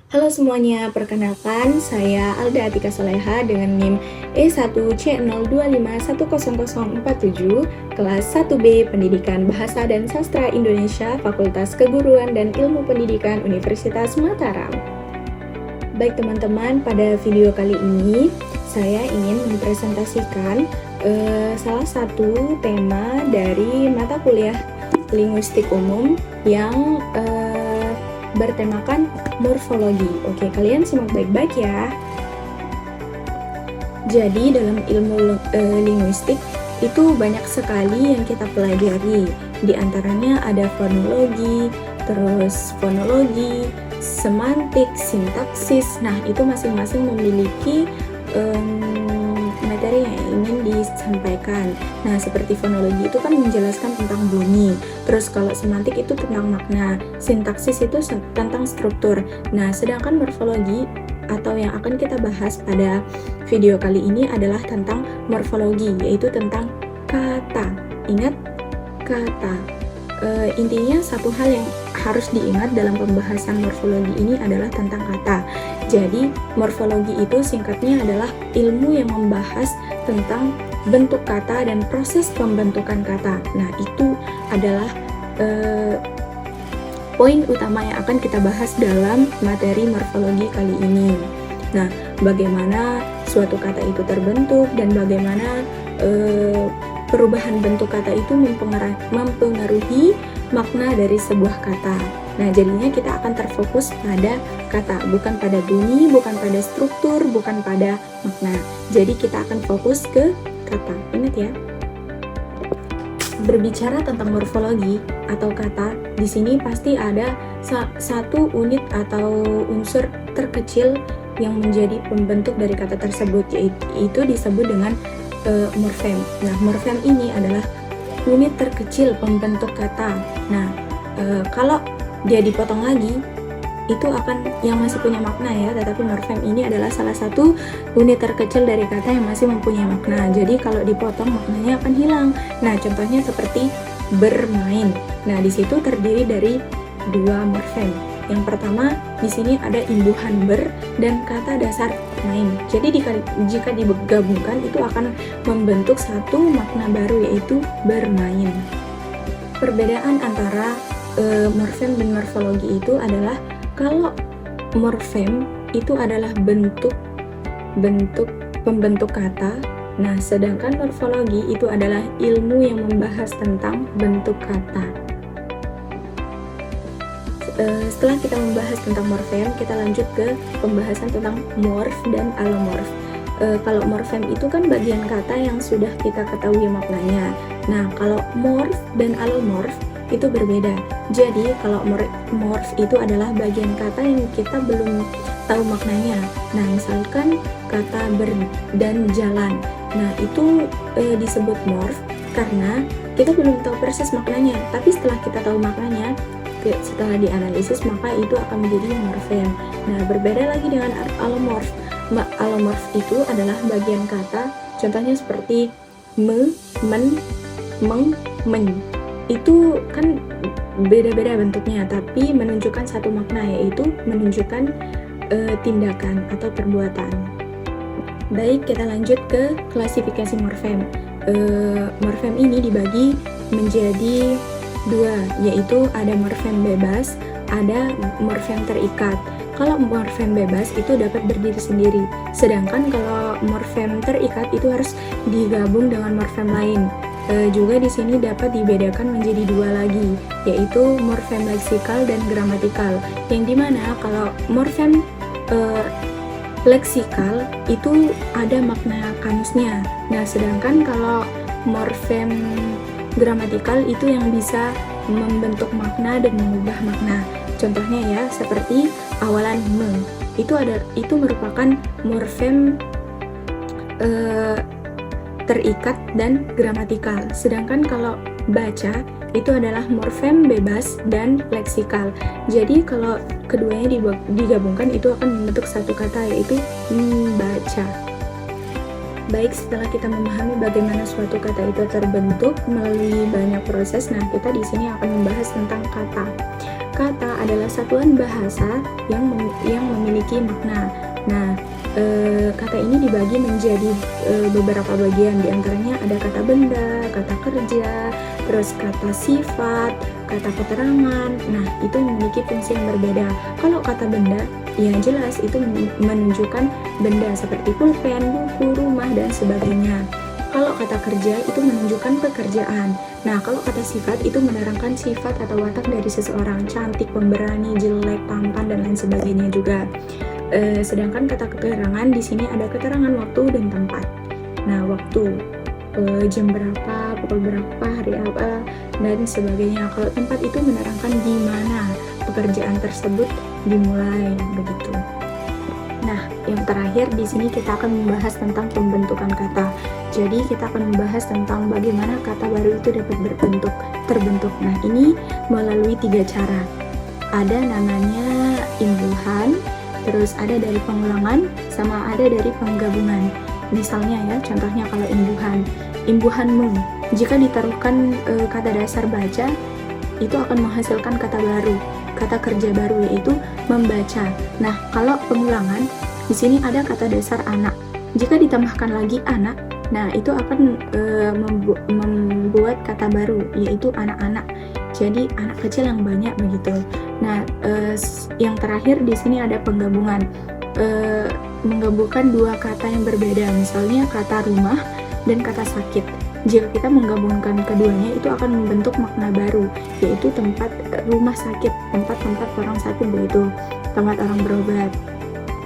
Halo semuanya, perkenalkan saya Alda Atika Soleha dengan NIM E1C02510047 kelas 1B Pendidikan Bahasa dan Sastra Indonesia Fakultas Keguruan dan Ilmu Pendidikan Universitas Mataram. Baik teman-teman, pada video kali ini saya ingin mempresentasikan salah satu tema dari mata kuliah linguistik umum yang bertemakan morfologi. Oke, kalian simak baik-baik ya. Jadi dalam ilmu linguistik itu banyak sekali yang kita pelajari. Di antaranya ada fonologi, terus fonologi, semantik, sintaksis. Nah, itu masing-masing memiliki materi yang ingin disampaikan. Nah, seperti fonologi itu kan menjelaskan tentang bunyi. Terus kalau semantik itu tentang makna, sintaksis itu tentang struktur. Nah, sedangkan morfologi atau yang akan kita bahas pada video kali ini adalah tentang morfologi, yaitu tentang kata. Ingat, kata. Intinya satu hal yang harus diingat dalam pembahasan morfologi ini adalah tentang kata. Jadi, morfologi itu singkatnya adalah ilmu yang membahas tentang bentuk kata dan proses pembentukan kata. Nah, itu adalah poin utama yang akan kita bahas dalam materi morfologi kali ini. Nah, bagaimana suatu kata itu terbentuk dan bagaimana perubahan bentuk kata itu mempengaruhi makna dari sebuah kata. Nah, jadinya kita akan terfokus pada kata, bukan pada bunyi, bukan pada struktur, bukan pada makna. Jadi kita akan fokus ke kata. Ingat ya. Berbicara tentang morfologi atau kata, di sini pasti ada satu unit atau unsur terkecil yang menjadi pembentuk dari kata tersebut, yaitu disebut dengan morfem. Nah, morfem ini adalah unit terkecil pembentuk kata. Nah, kalau dia dipotong lagi, itu akan yang masih punya makna ya, tetapi morfem ini adalah salah satu unit terkecil dari kata yang masih mempunyai makna. Jadi kalau dipotong maknanya akan hilang. Nah, contohnya seperti bermain. Nah, di situ terdiri dari dua morfem. Yang pertama, di sini ada imbuhan ber dan kata dasar main. Jadi jika digabungkan itu akan membentuk satu makna baru, yaitu bermain. Perbedaan antara morfem dan morfologi itu adalah kalau morfem itu adalah bentuk pembentuk kata. Nah, sedangkan morfologi itu adalah ilmu yang membahas tentang bentuk kata. Setelah kita membahas tentang morfem, kita lanjut ke pembahasan tentang morf dan alomorf. Kalau morfem itu kan bagian kata yang sudah kita ketahui maknanya. Nah, kalau morf dan alomorf itu berbeda. Jadi, kalau morf itu adalah bagian kata yang kita belum tahu maknanya. Nah, misalkan kata ber dan jalan. Nah, itu disebut morf karena kita belum tahu persis maknanya. Tapi setelah kita tahu maknanya, setelah dianalisis, maka itu akan menjadi morfem. Nah, berbeda lagi dengan alomorf. Alomorf itu adalah bagian kata, contohnya seperti me, men, meng, men. Itu kan beda-beda bentuknya, tapi menunjukkan satu makna, yaitu menunjukkan tindakan atau perbuatan. Baik, kita lanjut ke klasifikasi morfem. Morfem ini dibagi menjadi dua, yaitu ada morfem bebas, ada morfem terikat. Kalau morfem bebas itu dapat berdiri sendiri, sedangkan kalau morfem terikat itu harus digabung dengan morfem lain. Juga di sini dapat dibedakan menjadi dua lagi, yaitu morfem leksikal dan gramatikal. Yang dimana kalau morfem leksikal itu ada makna kamusnya. Nah, sedangkan kalau morfem gramatikal itu yang bisa membentuk makna dan mengubah makna. Contohnya ya, seperti awalan me. Itu merupakan morfem terikat dan gramatikal. Sedangkan kalau baca itu adalah morfem bebas dan leksikal. Jadi kalau keduanya digabungkan itu akan membentuk satu kata, yaitu membaca. Baik, setelah kita memahami bagaimana suatu kata itu terbentuk melalui banyak proses, nah kita di sini akan membahas tentang kata. Kata adalah satuan bahasa yang memiliki makna. Nah, kata ini dibagi menjadi beberapa bagian, diantaranya ada kata benda, kata kerja, terus kata sifat, kata keterangan. Nah, itu memiliki fungsi yang berbeda. Kalau kata benda, ya jelas itu menunjukkan benda seperti pulpen, buku, rumah, dan sebagainya. Kalau kata kerja itu menunjukkan pekerjaan. Nah, kalau kata sifat itu menerangkan sifat atau watak dari seseorang, cantik, pemberani, jelek, tampan, dan lain sebagainya juga. Sedangkan kata keterangan di sini ada keterangan waktu dan tempat. Nah, waktu jam berapa, pukul berapa, hari apa, dan sebagainya. Kalau tempat itu menerangkan di mana pekerjaan tersebut dimulai, begitu. Nah, yang terakhir di sini kita akan membahas tentang pembentukan kata. Jadi kita akan membahas tentang bagaimana kata baru itu dapat terbentuk. Nah, ini melalui 3 cara. Ada namanya imbuhan, terus ada dari pengulangan, sama ada dari penggabungan. Misalnya ya, contohnya kalau imbuhanmu. Jika ditaruhkan kata dasar baca, itu akan menghasilkan kata baru, kata kerja baru, yaitu membaca. Nah, kalau pengulangan, di sini ada kata dasar anak. Jika ditambahkan lagi anak, nah itu akan membuat kata baru, yaitu anak-anak. Jadi anak kecil yang banyak begitu. Nah, yang terakhir di sini ada penggabungan, menggabungkan 2 kata yang berbeda, misalnya kata rumah dan kata sakit. Jika kita menggabungkan keduanya, itu akan membentuk makna baru, yaitu tempat rumah sakit, tempat orang sakit begitu, tempat orang berobat.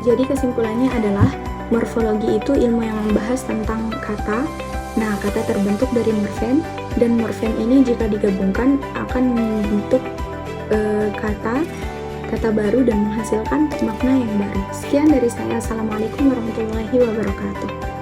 Jadi kesimpulannya adalah morfologi itu ilmu yang membahas tentang kata. Nah, kata terbentuk dari morfem, dan morfem ini jika digabungkan akan membentuk kata baru dan menghasilkan makna yang baru. Sekian dari saya. Assalamualaikum warahmatullahi wabarakatuh.